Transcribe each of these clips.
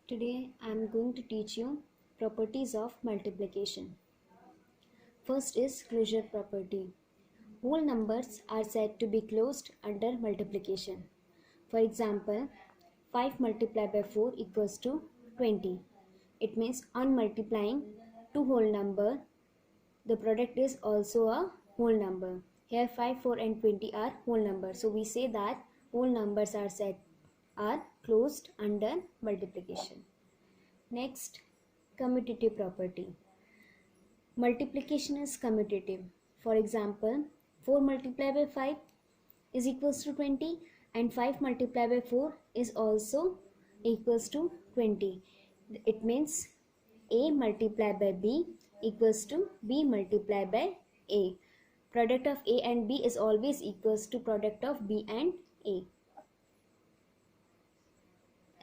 Today I am going to teach you properties of multiplication. First is closure property. Whole numbers are said to be closed under multiplication. For example, 5 multiplied by 4 equals to 20. It means on multiplying two whole number, the product is also a whole number. Here 5, 4 and 20 are whole numbers. So we say that whole numbers are closed under multiplication. Next, commutative property. Multiplication is commutative. For example, 4 multiplied by 5 is equals to 20 and 5 multiplied by 4 is also equals to 20. It means A multiplied by B equals to B multiplied by A. Product of A and B is always equals to product of B and A.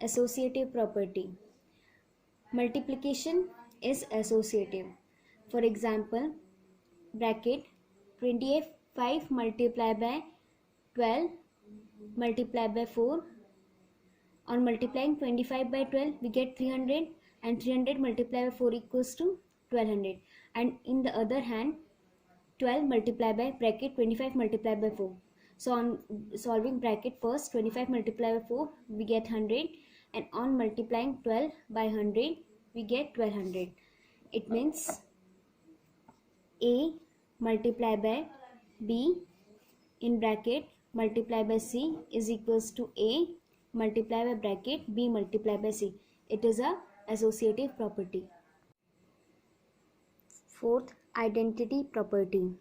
Associative property. Multiplication is associative. For example, bracket 25 multiplied by 12 multiplied by 4. On multiplying 25 by 12 we get 300 and 300 multiplied by 4 equals to 1200. And in the other hand 12 multiplied by bracket 25 multiplied by 4. So on solving bracket first 25 multiplied by 4 we get 100 and on multiplying 12 by 100 we get 1200. It means A multiplied by B in bracket multiplied by C is equals to A multiplied by bracket B multiplied by C. It is a associative property. Fourth, identity property.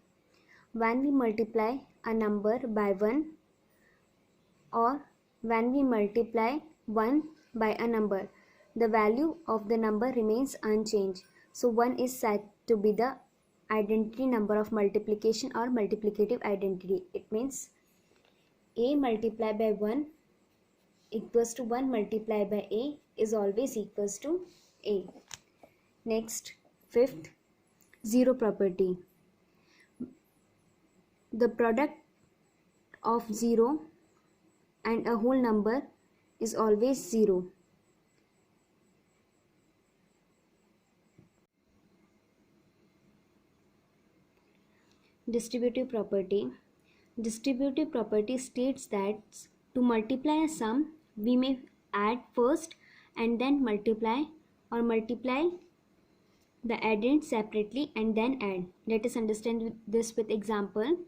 When we multiply a number by 1 or when we multiply 1 by a number, the value of the number remains unchanged. So 1 is said to be the identity number of multiplication or multiplicative identity. It means A multiplied by 1 equals to 1 multiplied by A is always equals to A. Next, fifth, zero property. The product of 0 and a whole number is always 0. Distributive property. Distributive property states that to multiply a sum, we may add first and then multiply, or multiply the addend separately and then add. Let us understand this with example.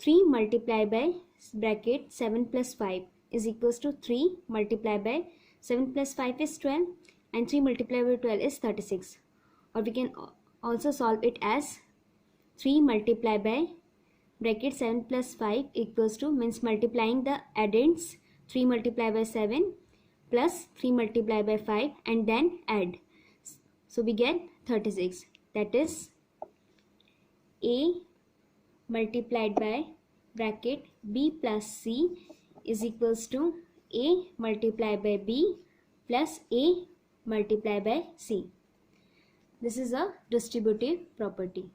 3 multiplied by bracket 7 plus 5 is equals to 3 multiplied by 7 plus 5 is 12 and 3 multiplied by 12 is 36. Or we can also solve it as 3 multiplied by bracket 7 plus 5 equals to, means multiplying the addends 3 multiplied by 7 plus 3 multiplied by 5 and then add. So we get 36. That is A multiplied by bracket B plus C is equals to A multiplied by B plus A multiplied by C. This is a distributive property.